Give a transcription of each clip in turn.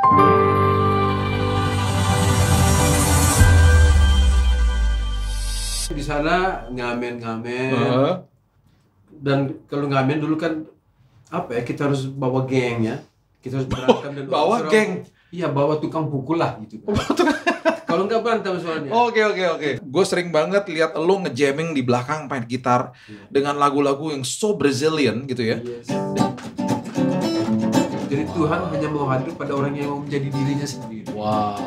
Di sana ngamen-ngamen. Dan kalau ngamen dulu kan apa ya, kita harus bawa geng ya. Kita harus berantem dan bawa geng. Iya, bawa tukang pukul lah gitu. Kalau nggak berantem soalnya. Oke. Gue sering banget lihat lo ngejamming di belakang main gitar dengan lagu-lagu yang so Brazilian gitu ya. Yes. Jadi Tuhan hanya mau hadir pada orang yang mau menjadi dirinya sendiri. Wow.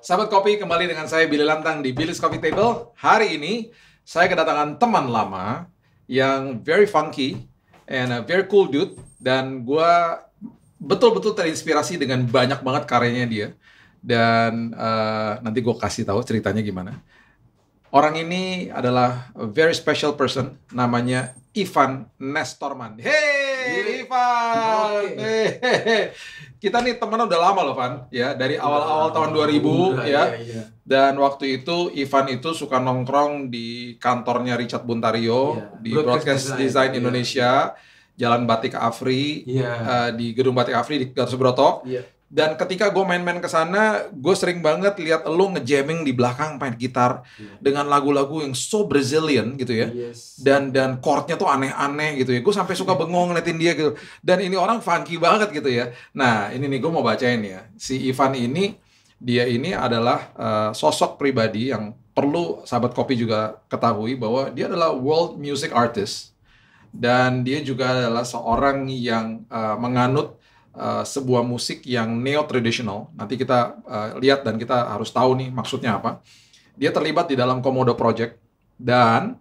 Sahabat Kopi, kembali dengan saya Billy Lantang di Billy's Coffee Table. Hari ini saya kedatangan teman lama yang very funky and a very cool dude, dan gue betul-betul terinspirasi dengan banyak banget karyanya dia. Dan nanti gue kasih tahu ceritanya gimana. Orang ini adalah a very special person, namanya Ivan Nestorman. Hey, Ivan! Hey. Kita nih teman udah lama loh, Van, ya, dari awal-awal tahun 2000 ya. Iya. Dan waktu itu Ivan itu suka nongkrong di kantornya Richard Buntario di Broadcast Design Indonesia, Jalan Batik Afri, di Gedung Batik Afri di Gatot Subroto. Dan ketika gue main-main ke sana, gue sering banget lihat lo ngejamming di belakang main gitar dengan lagu-lagu yang so Brazilian gitu ya. Dan chordnya tuh aneh-aneh gitu ya. Gue sampai suka bengong ngeliatin dia gitu. Dan ini orang funky banget gitu ya. Nah, ini nih gue mau bacain ya. Si Ivan ini, dia ini adalah sosok pribadi yang perlu sahabat kopi juga ketahui bahwa dia adalah world music artist. Dan dia juga adalah seorang yang menganut sebuah musik yang neo-traditional. Nanti kita lihat dan kita harus tahu nih maksudnya apa. Dia terlibat di dalam Komodo Project dan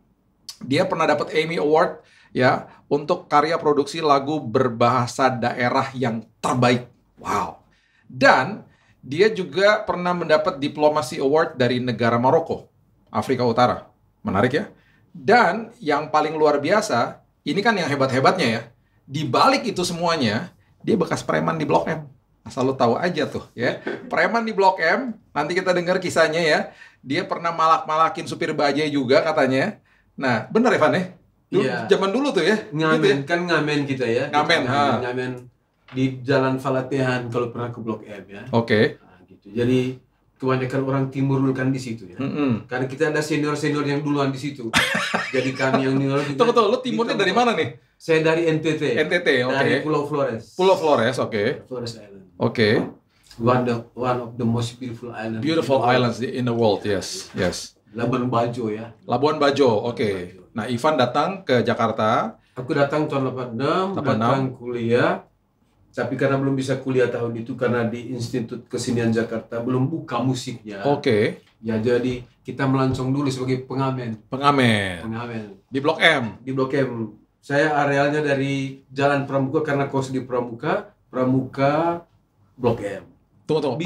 dia pernah dapat Emmy Award ya untuk karya produksi lagu berbahasa daerah yang terbaik. Wow. Dan dia juga pernah mendapat Diplomacy Award dari negara Maroko, Afrika Utara. Menarik ya. Dan yang paling luar biasa, ini kan yang hebat-hebatnya ya. Di balik itu semuanya, dia bekas preman di Blok M. Asal lo tahu aja tuh ya. Preman di Blok M, nanti kita dengar kisahnya ya. Dia pernah malak-malakin supir bajai juga katanya. Nah, bener Evan ya? Zaman dulu tuh ya. Ngamen, gitu ya? Kan ngamen kita ya. Ngamen, ngamen di Jalan Falatehan kalau pernah ke Blok M ya. Oke. Nah, gitu. Jadi kebanyakan orang timur dulu kan di situ ya. Karena kita ada senior-senior yang duluan di situ. Jadi kami yang senior juga. Tunggu, lo timurnya dari mana nih? Saya dari NTT. NTT, oke. Dari Pulau Flores. Pulau Flores, oke. Flores Island. Oke. One of the most beautiful islands. Beautiful islands in the world, yes. Labuan Bajo ya. Labuan Bajo, oke. Nah, Ivan datang ke Jakarta. Aku datang tahun 86, datang kuliah. Tapi karena belum bisa kuliah tahun itu karena di Institut Kesenian Jakarta belum buka musiknya. Oke. Ya jadi kita melancong dulu sebagai pengamen. Pengamen. Di Blok M. Di Blok M. Saya arealnya dari Jalan Pramuka karena kos di Pramuka Blok M. Tunggu.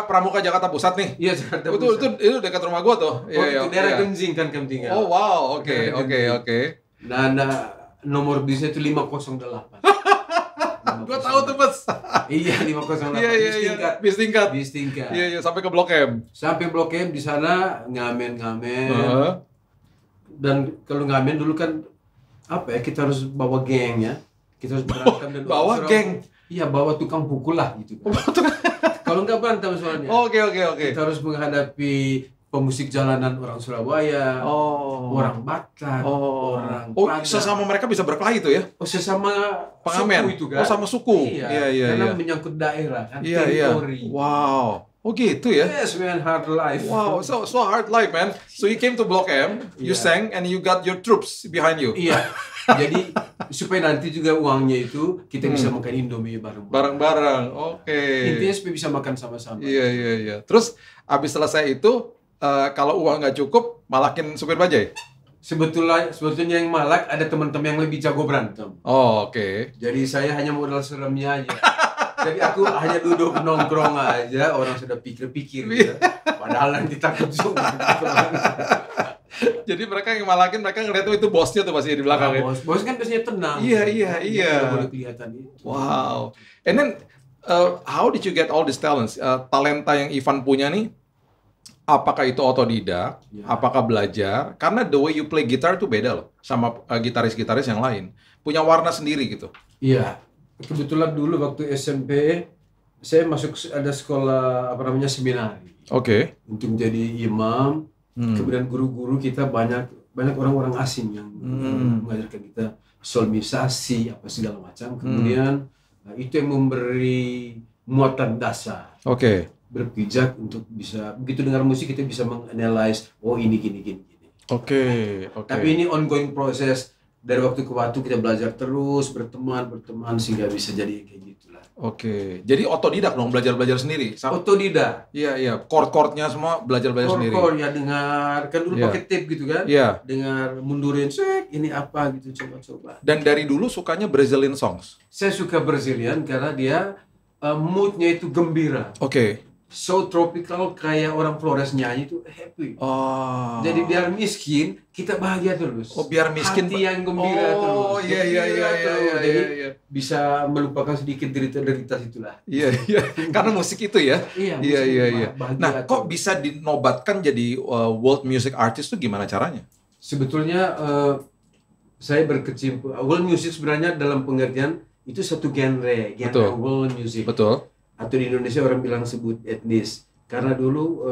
Pramuka Jakarta Pusat nih. Iya, Jakarta Pusat. Itu dekat rumah gua tuh. Itu daerah Genjing kan kami tinggal. Oh wow, oke. Dan nomor bisnya itu 508. Gua tahu tuh, Mas. Iya, 508. Iya. Bis tingkat. Iya, sampai ke Blok M. Sampai Blok M di sana ngamen-ngamen. Dan kalau ngamen dulu kan apa ya, kita harus bawa geng ya. Kita harus berantem dan bawa geng. Iya, bawa tukang pukul lah gitu. Kalau nggak berantem soalnya. Oke. Kita harus menghadapi pemusik jalanan orang Surabaya, orang Batak, orang Padang. Sesama mereka bisa berkelahi itu ya? Sesama pengamen. Suku itu kan? Sama suku. Iya. Karena menyangkut daerah kan, teritori. Wow. Oh gitu ya? Yes, man, hard life. Wow, so hard life, man. So you came to Blok M, you sang, and you got your troops behind you. Iya. Jadi supaya nanti juga uangnya itu kita bisa makan Indomie bareng-bareng. Oke. Intinya supaya bisa makan sama-sama. Iya. Terus abis selesai itu, kalau uang nggak cukup, malakin supir bajai? Sebetulnya yang malak ada teman-teman yang lebih jago berantem. Oh, oke. Jadi saya hanya modal seremnya aja. Jadi aku hanya duduk nongkrong aja, orang sudah pikir-pikir gitu. Padahal nanti takut juga. Jadi mereka yang malakin, mereka ngeliat itu bosnya tuh pasti di belakang ya. Bos kan biasanya tenang. Iya. Nggak boleh kelihatan itu. Wow. And then how did you get all these talents? Talenta yang Ivan punya nih, apakah itu otodidak? Ya. Apakah belajar? Karena the way you play gitar tuh beda loh sama gitaris-gitaris yang lain. Punya warna sendiri gitu. Iya. Kebetulan dulu waktu SMP saya masuk ada sekolah seminari. Oke. Untuk menjadi imam. Kemudian guru-guru kita banyak orang-orang asing yang mengajarkan kita solmisasi apa segala macam. Kemudian itu yang memberi muatan dasar. Oke. Berpijak untuk bisa begitu dengar musik kita bisa menganalisis ini gini. Oke. Tapi ini ongoing proses, dari waktu ke waktu kita belajar terus berteman sehingga bisa jadi kayak gitulah. Oke. Jadi otodidak dong, belajar sendiri. Otodidak. Iya. Chord-chordnya semua belajar sendiri. Chord ya, dengar kan dulu pakai tape gitu kan. Iya. Dengar mundurin ini apa gitu, coba. Dan dari dulu sukanya Brazilian songs. Saya suka Brazilian karena dia moodnya itu gembira. Oke. So tropical, kayak orang Flores nyanyi itu happy. Oh. Jadi biar miskin kita bahagia terus. Oh, biar miskin hati yang gembira terus. Oh iya. Jadi bisa melupakan sedikit derita itulah. Iya. Karena musik itu ya. Iya. Nah, kok bisa dinobatkan jadi world music artist tuh gimana caranya? Sebetulnya saya berkecimpung world music sebenarnya dalam pengertian itu satu genre world music. Betul. Atau di Indonesia orang bilang sebut etnis. Karena dulu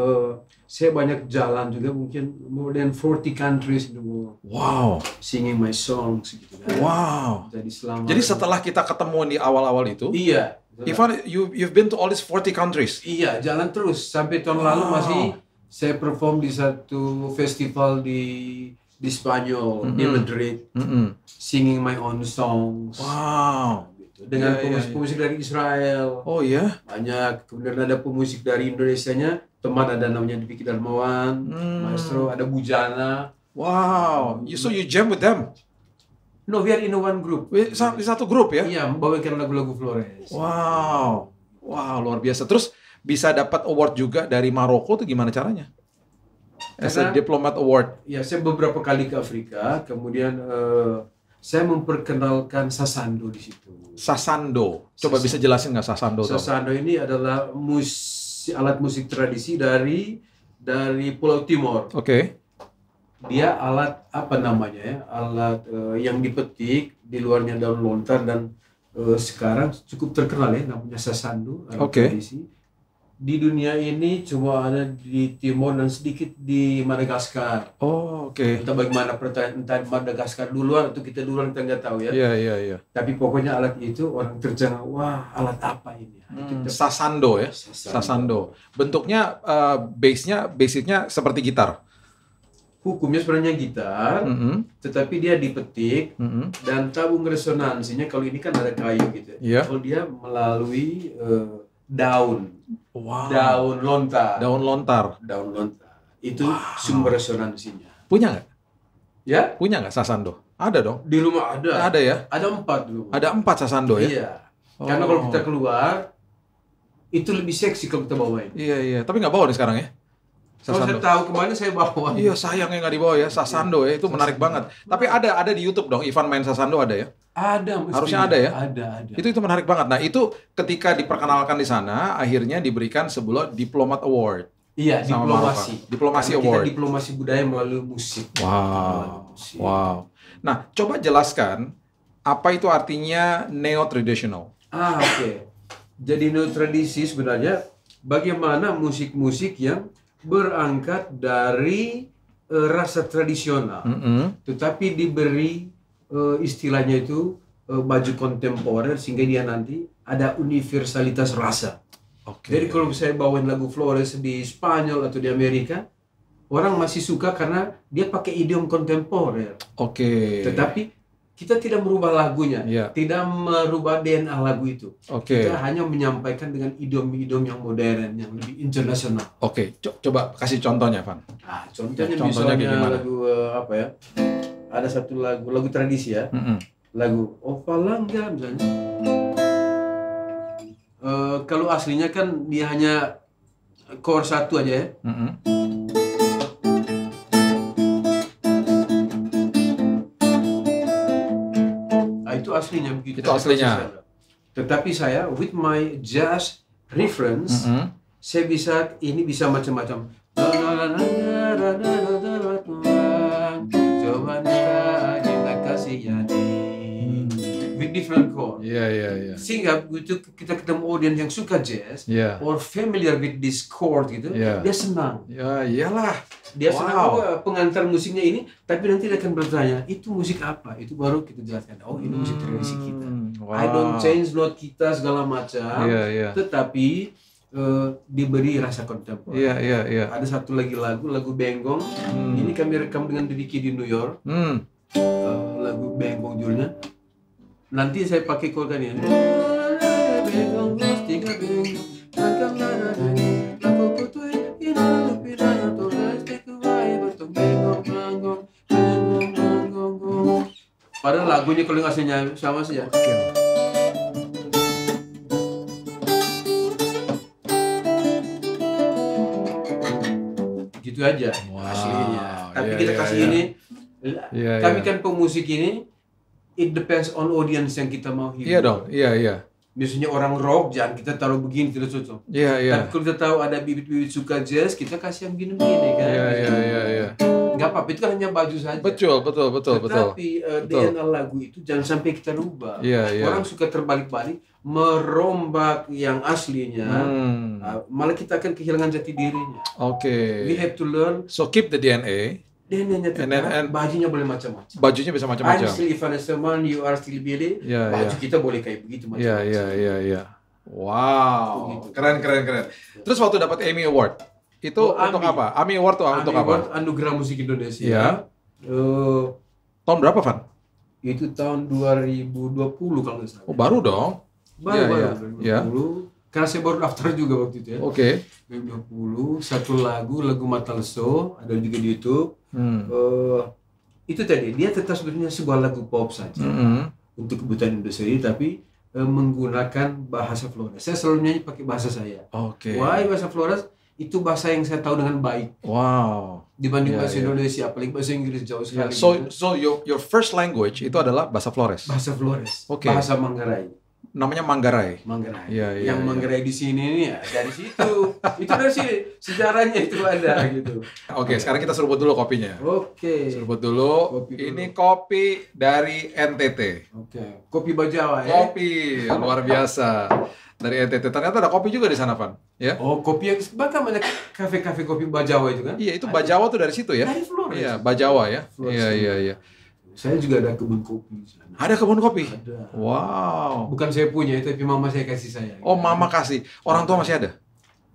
saya banyak jalan juga, mungkin more than 40 countries in the world. Wow. Singing my songs gitu kan. Wow. Jadi setelah kita ketemu di awal-awal itu, iya. Ivan, you've been to all these 40 countries. Iya, jalan terus sampai tahun lalu masih saya perform di satu festival di Spanyol, di Madrid. Singing my own songs. Wow. Dengan pemusik dari Israel. Oh iya? Banyak. Kemudian ada pemusik dari Indonesianya, teman ada namanya Diki Darmawan, maestro, ada Bujana. Wow. So you jam with them? No, we are in one group. Di satu grup ya? Iya, membawakan lagu-lagu Flores. Wow. Wow, luar biasa. Terus bisa dapat award juga dari Maroko tuh gimana caranya? As a Diplomat Award. Ya, saya beberapa kali ke Afrika, kemudian saya memperkenalkan sasando di situ. Sasando. Coba bisa jelasin nggak sasando? Sasando ini adalah alat musik tradisi dari Pulau Timor. Oke. Dia alat alat yang dipetik, di luarnya daun lontar, dan sekarang cukup terkenal ya namanya sasando, alat tradisi. Di dunia ini cuma ada di Timor dan sedikit di Madagaskar. Oh, oke. Entah bagaimana pertanyaan, entah Madagaskar duluan atau kita duluan, kita nggak tahu ya. Iya. Tapi pokoknya alat itu orang tercengang, wah alat apa ini? Sasando ya. Sasando. Bentuknya basicnya seperti gitar. Hukumnya sebenarnya gitar, tetapi dia dipetik dan tabung resonansinya. Kalau ini kan ada kayu gitu. Yeah. Kalau dia melalui daun. Wow. Daun lontar. Itu sumber resonansinya. Punya nggak? Ya? Punya nggak sasando? Ada dong. Di rumah ada. Ada ya? Ada 4 dulu. Ada 4 sasando ya? Iya. Karena kalau kita keluar itu lebih seksi kalau kita bawain. Iya. Tapi nggak bawa nih sekarang ya? Kalau saya tahu kemarin saya bawa. Iya, sayangnya nggak dibawa ya. Sasando ya, itu menarik banget. Tapi ada di YouTube dong. Ivan main sasando ada ya? Ada, mesti. Harusnya ada ya? Ada. Itu menarik banget. Nah, itu ketika diperkenalkan di sana, akhirnya diberikan sebuah Diplomat Award. Iya, Diplomasi Award. Kita diplomasi budaya melalui musik. Wow. Nah, coba jelaskan apa itu artinya neo-traditional. Oke. Jadi neo-tradisi sebenarnya bagaimana musik-musik yang berangkat dari rasa tradisional, tetapi diberi istilahnya itu baju kontemporer sehingga dia nanti ada universalitas rasa. Jadi kalau saya bawain lagu Flores di Spanyol atau di Amerika, orang masih suka karena dia pakai idiom kontemporer. Tetapi kita tidak merubah lagunya, tidak merubah DNA lagu itu. Kita hanya menyampaikan dengan idiom-idiom yang modern, yang lebih internasional. Coba kasih contohnya, Van. Contohnya misalnya lagu ada satu lagu tradisi ya. Lagu Opalanga misalnya. Kalau aslinya kan dia hanya chord 1 aja ya. itu aslinya begitu. Itu aslinya. Tetapi saya with my jazz reference, saya bisa macam-macam. With different chord. Sehingga begitu kita ketemu audiens yang suka jazz or familiar with this chord gitu, dia senang. Ya iyalah. Dia senang pengantar musiknya ini, tapi nanti dia akan bertanya, itu musik apa? Itu baru kita jelaskan. Oh, ini musik tradisi kita. I don't change note kita segala macam, tetapi diberi rasa kontemporer. Ada satu lagi lagu Benggong. Ini kami rekam dengan Diki di New York. Lagu Benggong judulnya. Nanti saya pakai chord ini. Benggong, tiga benggong, padahal lagunya kalau aslinya sama saja. Gitu aja aslinya. Tapi kita kasih ini. Kami kan pemusik ini, it depends on audience yang kita mau hibur. Iya dong, iya. Misalnya orang rock, jangan kita taruh begini, tidak cocok. Tapi kalau kita tahu ada bibit-bibit suka jazz, kita kasih yang begini-begini kan. Iya. Nggak apa-apa, itu kan hanya baju saja. Betul. Tetapi DNA lagu itu jangan sampai kita rubah. Orang suka terbalik-balik, merombak yang aslinya, malah kita akan kehilangan jati dirinya. Okay. We have to learn. So keep the DNA. DNA tetap, bajunya boleh macam-macam. Bajunya bisa macam-macam. I'm still Ivan Esteban, you are still Billy. Baju kita boleh kayak begitu macam-macam. Iya. Wow, keren. Terus waktu dapat Emmy Award, itu untuk apa? Emmy Award untuk apa? Award Anugerah Musik Indonesia. Tahun berapa, Van? Itu tahun 2020 kalau nggak salah. Oh, baru dong. Baru 2020. Karena saya baru daftar juga waktu itu ya. Oke. 2020, satu lagu Mata Leso, ada juga di YouTube. Itu tadi, dia tetap sebetulnya sebuah lagu pop saja. Untuk kebutuhan industri, tapi menggunakan bahasa Flores. Saya selalu nyanyi pakai bahasa saya. Why bahasa Flores? Itu bahasa yang saya tahu dengan baik. Wow. Dibanding bahasa Indonesia, apalagi bahasa Inggris jauh sekali. So your first language itu adalah bahasa Flores. Bahasa Flores. Bahasa Manggarai. Namanya Manggarai. Yang Manggarai di sini nih ya dari situ. Itu dari sini sejarahnya itu ada gitu. Oke, sekarang kita seruput dulu kopinya. Seruput dulu. Ini kopi dari NTT. Kopi Bajawa ya. Kopi luar biasa dari NTT. Ternyata ada kopi juga di sana, Van. Ya. Oh, kopi yang bahkan banyak kafe-kafe kopi Bajawa itu kan? Iya, itu Bajawa tuh dari situ ya. Dari Flores. Iya, Bajawa ya. Iya. Saya juga ada kebun kopi di sana. Ada kebun kopi? Ada. Wow. Bukan saya punya, tapi mama saya kasih saya. Oh, mama kasih. Orang tua masih ada?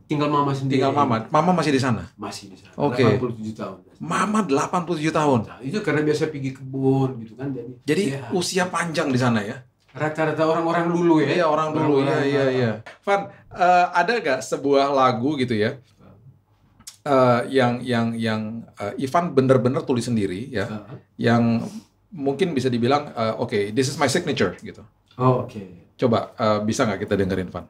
Tinggal mama sendiri. Tinggal mama. Mama masih di sana? Masih di sana. Oke. 87 tahun. Mama 87 tahun. Nah, itu karena biasa pergi kebun gitu kan. Jadi usia panjang di sana ya? Rata-rata orang-orang dulu ya. Iya, orang dulu. Iya. Van, ada gak sebuah lagu gitu ya? Yang Ivan bener-bener tulis sendiri ya, yang mungkin bisa dibilang this is my signature gitu. Coba bisa nggak kita dengerin, Van?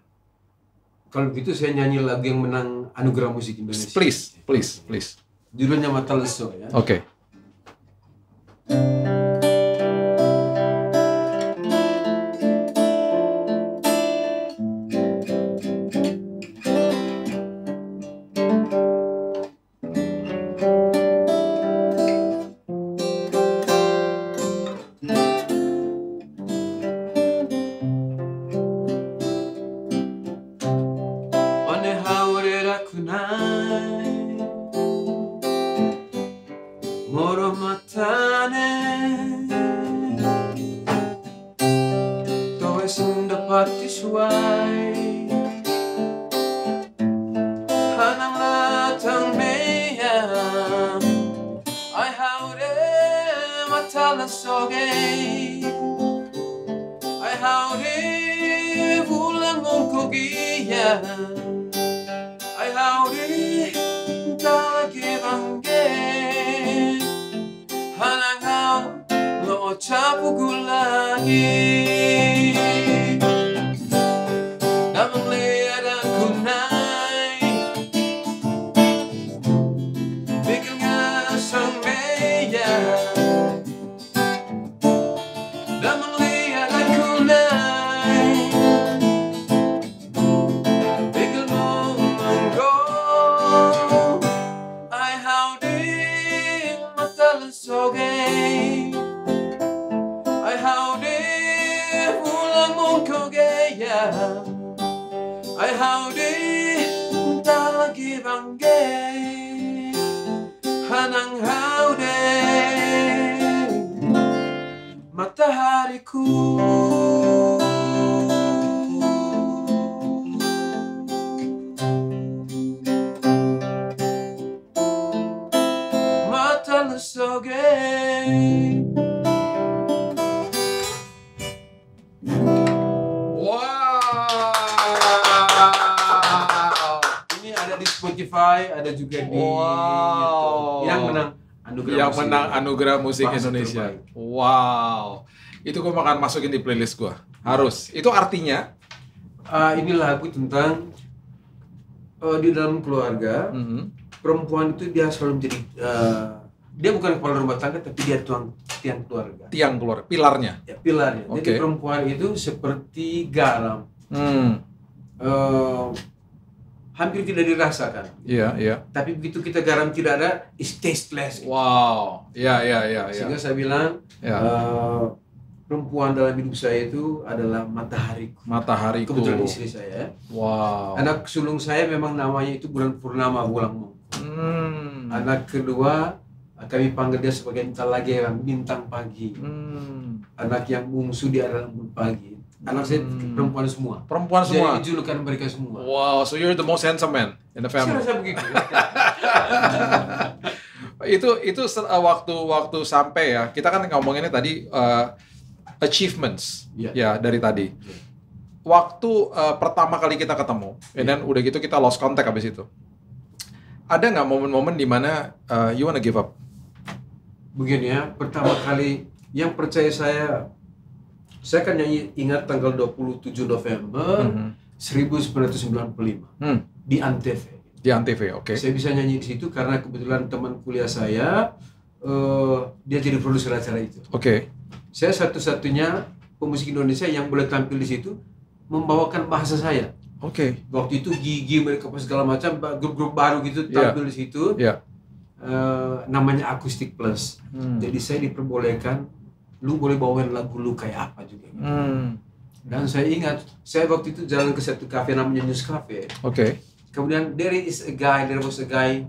Kalau begitu saya nyanyi lagu yang menang Anugerah Musik Indonesia. Please. Judulnya Mata Leso ya. Damang lihat Ai haude ulang mongko gaya Ai haude lagi bangge Hanang haude matahariku Mata lesoge di Spotify, ada juga di YouTube. Yang menang Anugerah Musik Indonesia. Terbaik. Wow, itu gue akan masukin di playlist gue. Harus. Itu artinya? Ini lagu tentang di dalam keluarga, perempuan itu dia selalu menjadi dia bukan kepala rumah tangga, tapi dia tiang keluarga. Tiang keluarga, pilarnya. Ya, pilarnya. Okay. Jadi perempuan itu seperti garam. Hampir tidak dirasakan. Iya, iya. Tapi begitu kita garam tidak ada, it's tasteless. Wow, iya. Sehingga saya bilang, perempuan dalam hidup saya itu adalah matahariku. Matahariku. Kebetulan istri saya. Wow. Anak sulung saya memang namanya itu Bulan Purnama Bulan Mongko. Anak kedua, kami panggil dia sebagai bintang pagi. Anak yang bungsu dia adalah embun pagi. Anak saya perempuan semua. Perempuan semua. Jadi julukan mereka semua. Wow, so you're the most handsome man in the family. Saya rasa begitu. itu waktu sampai ya. Kita kan ngomonginnya tadi achievements ya dari tadi. Waktu pertama kali kita ketemu, dan udah gitu kita lost contact habis itu. Ada nggak momen-momen di mana you wanna give up? Begini ya, pertama kali yang percaya saya kan ingat tanggal 27 November 1995 di Antv. Di Antv, oke. Saya bisa nyanyi di situ karena kebetulan teman kuliah saya dia jadi produser acara itu. Oke. Saya satu-satunya pemusik Indonesia yang boleh tampil di situ membawakan bahasa saya. Oke. Waktu itu Gigi mereka segala macam grup-grup baru gitu tampil di situ. Namanya Acoustic Plus. Jadi saya diperbolehkan, lu boleh bawain lagu lu kayak apa juga. Dan saya ingat, saya waktu itu jalan ke satu kafe namanya News Cafe. Oke. Kemudian there was a guy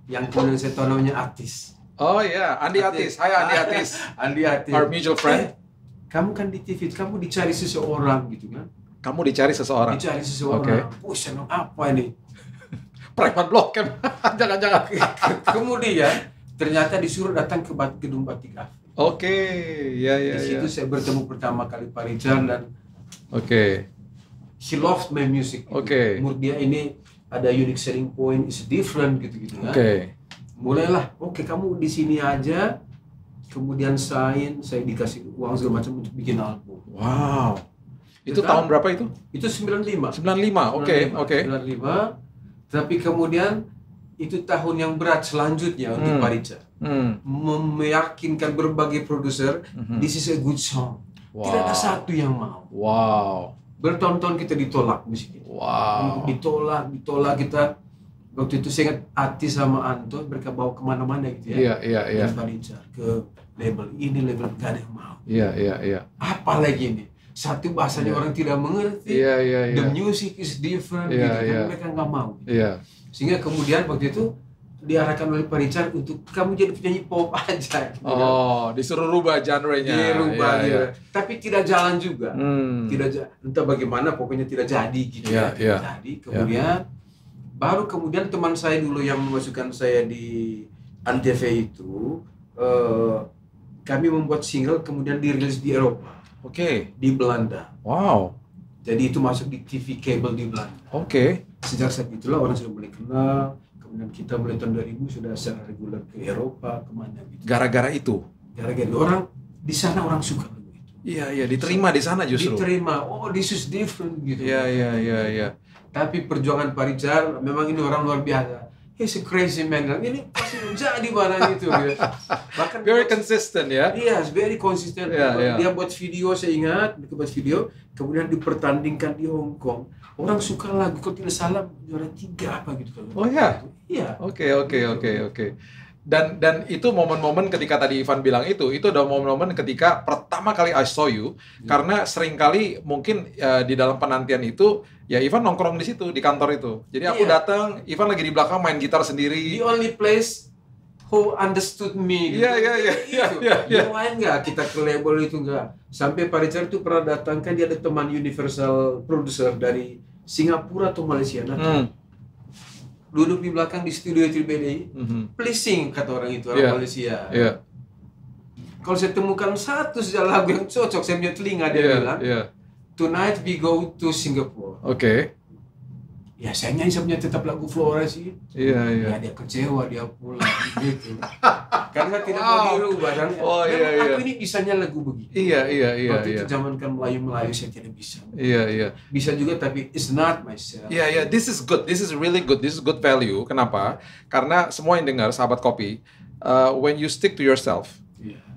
yang kemudian saya tahu namanya Atis. Oh ya, Andi Atis. Hai Andi Atis. Andi Atis. Our mutual friend. Kamu kan di TV, kamu dicari seseorang gitu kan? Kamu dicari seseorang. Dicari seseorang. Senang apa ini? Preman Blok kan? Jangan-jangan. Kemudian ternyata disuruh datang ke gedung Batik Afri. Oke, ya. Di situ saya bertemu pertama kali Pak Richard dan he loved my music. Gitu. Menurut dia ini ada unique selling point, is different gitu kan. Mulailah, kamu di sini aja. Kemudian saya dikasih uang segala macam untuk bikin album. Wow. Itu tahun berapa itu? Itu 95. 95. Oke. 95. Tapi kemudian itu tahun yang berat selanjutnya untuk Pak Richard. Meyakinkan berbagai produser, this is a good song. Tidak ada satu yang mau. Wow. Bertonton kita ditolak musik itu. Wow. Ditolak kita. Waktu itu saya ingat Ati sama Anto mereka bawa kemana-mana gitu ya. Iya. Pak Richard ke label ini, label gak ada yang mau. Iya. Apa lagi ini? Satu bahasanya orang tidak mengerti. Iya. The music is different gitu kan mereka nggak mau. Iya. Sehingga kemudian waktu itu diarahkan oleh Pak Richard untuk kamu jadi penyanyi pop aja. Gitu disuruh rubah genre-nya. Dirubah, tapi tidak jalan juga. Entah bagaimana, pokoknya tidak jadi gitu Jadi kemudian baru kemudian teman saya dulu yang memasukkan saya di Antv itu, kami membuat single kemudian dirilis di Eropa. Di Belanda. Wow. Jadi itu masuk di TV kabel di Belanda. Sejak saat itulah orang sudah mulai kenal. Kemudian kita mulai tahun 2000 sudah secara reguler ke Eropa, kemana gitu. Gara-gara itu? Gara-gara orang di sana orang suka lagu itu. Iya, diterima di sana justru. Diterima, this is different gitu. Iya. Tapi perjuangan Pak Richard, memang ini orang luar biasa. He's a crazy man. Ini pasti jadi barang itu. Gitu. Bahkan very consistent ya. Yes, very consistent. Dia buat video, saya ingat, dia buat video, kemudian dipertandingkan di Hong Kong. Orang suka lagu, kalau tidak salah juara 3 apa gitu. Oh ya? Iya. Oke. Dan itu momen-momen ketika tadi Ivan bilang itu adalah momen-momen ketika pertama kali I saw you, karena seringkali mungkin di dalam penantian itu ya Ivan nongkrong di situ di kantor itu. Jadi aku datang, Ivan lagi di belakang main gitar sendiri. The only place who understood me. Iya. Yang lain nggak, kita ke label itu nggak. Sampai Pak Richard itu pernah datang, kan dia ada teman Universal producer dari Singapura atau Malaysia. Duduk di belakang di studio TBD, pleasing kata orang itu, orang Malaysia. Kalau saya temukan satu saja lagu yang cocok, saya punya telinga, dia bilang, tonight we go to Singapore. Ya saya nyanyi, saya punya tetap lagu Flores sih. Ya dia kecewa, dia pulang gitu. Karena tidak mau dirubah dan aku ini bisanya lagu begitu. Waktu itu zaman kan Melayu saya tidak bisa. Bisa juga tapi it's not myself. This is good. This is really good. This is good value. Kenapa? Karena semua yang dengar sahabat kopi, when you stick to yourself.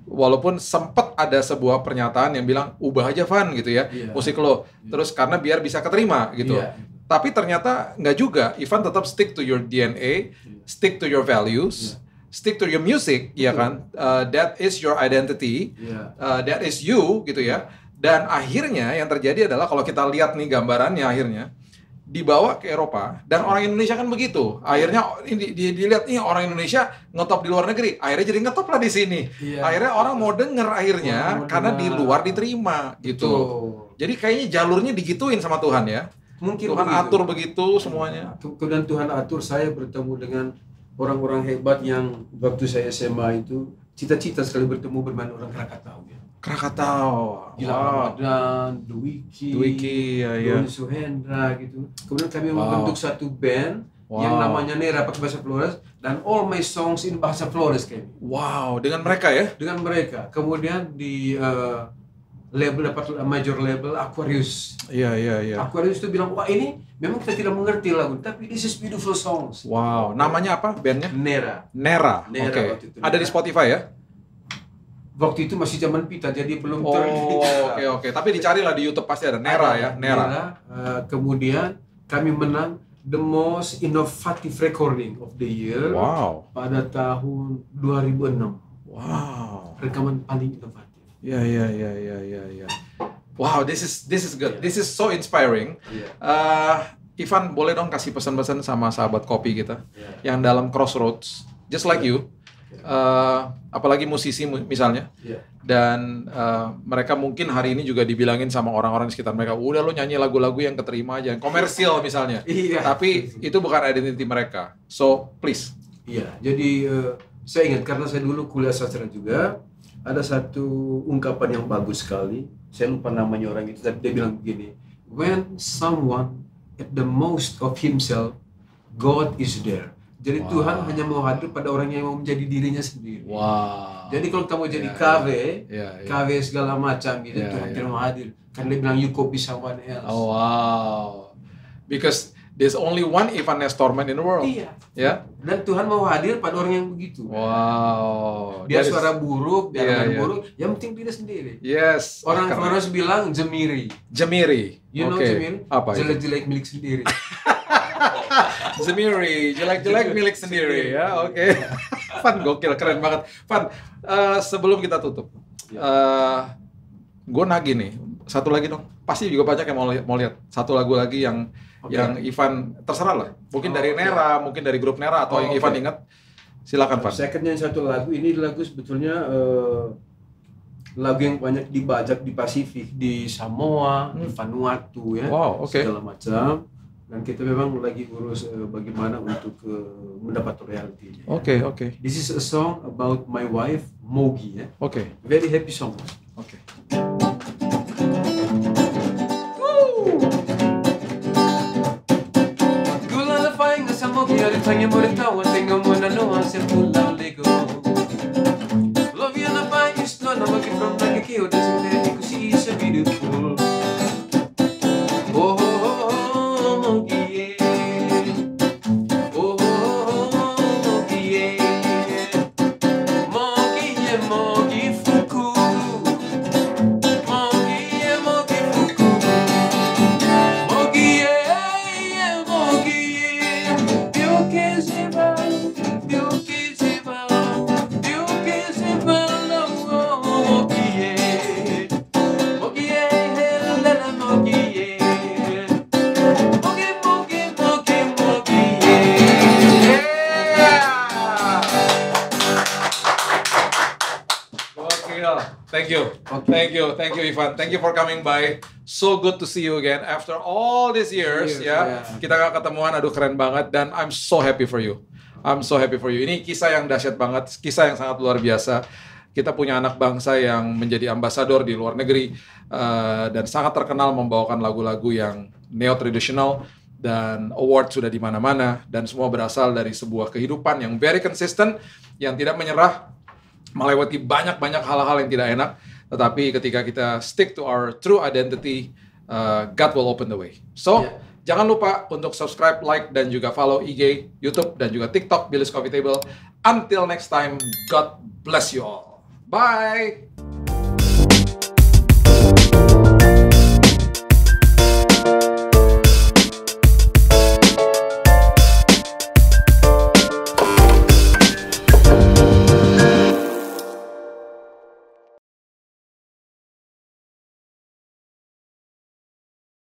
Walaupun sempat ada sebuah pernyataan yang bilang ubah aja Van gitu ya, musik lo. Terus karena biar bisa keterima gitu. Tapi ternyata nggak juga. Ivan tetap stick to your DNA, stick to your values, stick to your music, ya kan? That is your identity, that is you, gitu ya. Dan akhirnya yang terjadi adalah kalau kita lihat nih gambarannya akhirnya dibawa ke Eropa, dan orang Indonesia kan begitu. Akhirnya dilihat nih orang Indonesia ngetop di luar negeri, akhirnya jadi ngetop lah di sini. Akhirnya orang mau denger akhirnya karena di luar diterima gitu. Jadi kayaknya jalurnya digituin sama Tuhan ya. Mungkin Tuhan begitu. atur begitu semuanya. Kemudian Tuhan atur, saya bertemu dengan orang-orang hebat yang waktu saya SMA itu cita-cita sekali bertemu bermain orang Krakatau ya. Krakatau. Gila Ramadan, Dwiki, Doni Suhendra gitu. Kemudian kami membentuk satu band yang namanya Nera pakai bahasa Flores, dan all my songs in bahasa Flores kami. Wow, dengan mereka ya? Dengan mereka. Kemudian di label, dapat major label Aquarius. Aquarius itu bilang, wah ini memang kita tidak mengerti lagu, tapi this is beautiful songs. Wow, namanya apa bandnya? Nera. Oke. Ada di Spotify ya? Waktu itu masih zaman pita, jadi belum Oke. Tapi dicarilah di YouTube pasti ada Nera ya. Nera. Kemudian kami menang the most innovative recording of the year. Pada tahun 2006. Rekaman paling inovatif. Ya. Wow, this is good. This is so inspiring. Ivan, boleh dong kasih pesan-pesan sama sahabat kopi kita yang dalam crossroads, just like you. Apalagi musisi misalnya. Dan mereka mungkin hari ini juga dibilangin sama orang-orang di sekitar mereka, udah lo nyanyi lagu-lagu yang keterima aja, yang komersial misalnya. Tapi itu bukan identity mereka. So, please. Jadi saya ingat karena saya dulu kuliah sastra juga. Ada satu ungkapan yang bagus sekali, saya lupa namanya orang itu, tapi dia bilang begini, when someone at the most of himself, God is there. Jadi Tuhan hanya mau hadir pada orang yang mau menjadi dirinya sendiri. Jadi kalau kamu jadi KW segala macam gitu, Tuhan tidak mau hadir. Karena dia bilang you copy someone else. Because there's only one Ivan Nestorman in the world. Dan Tuhan mau hadir pada orang yang begitu. Dia suara buruk, dia main buruk, yang penting diri sendiri. Orang Flores bilang Jemiri. You know Jemiri? Apa itu? Jelek-jelek milik sendiri. Jemiri, jelek-jelek milik sendiri ya. Van, gokil, keren banget. Van, sebelum kita tutup, gue nagih nih, satu lagi dong. Pasti juga banyak yang mau lihat satu lagu lagi yang Ivan terserah lah, mungkin dari Nera, mungkin dari grup Nera atau yang Ivan ingat, silakan Van. Secondnya satu lagu, ini lagu sebetulnya lagu yang banyak dibajak di Pasifik, di Samoa, di Vanuatu ya, segala macam. Dan kita memang lagi urus bagaimana untuk mendapat royalty. This is a song about my wife Mogi ya. Very happy song. Quiero tanya moritawa tengo mona no hacer pula lego love you na pa is no na maki from like ki o desde ku si is beautiful mogie mogie fuku Thank you Ivan. Thank you for coming by. So good to see you again after all these years ya. Kita gak ketemuan, aduh keren banget dan I'm so happy for you. Ini kisah yang dahsyat banget, kisah yang sangat luar biasa. Kita punya anak bangsa yang menjadi ambasador di luar negeri dan sangat terkenal membawakan lagu-lagu yang neo-traditional dan award sudah di mana-mana dan semua berasal dari sebuah kehidupan yang very consistent, yang tidak menyerah, melewati banyak-banyak hal-hal yang tidak enak. Tetapi ketika kita stick to our true identity, God will open the way. So, jangan lupa untuk subscribe, like, dan juga follow IG, YouTube, dan juga TikTok Billy's Coffee Table. Until next time, God bless you all. Bye!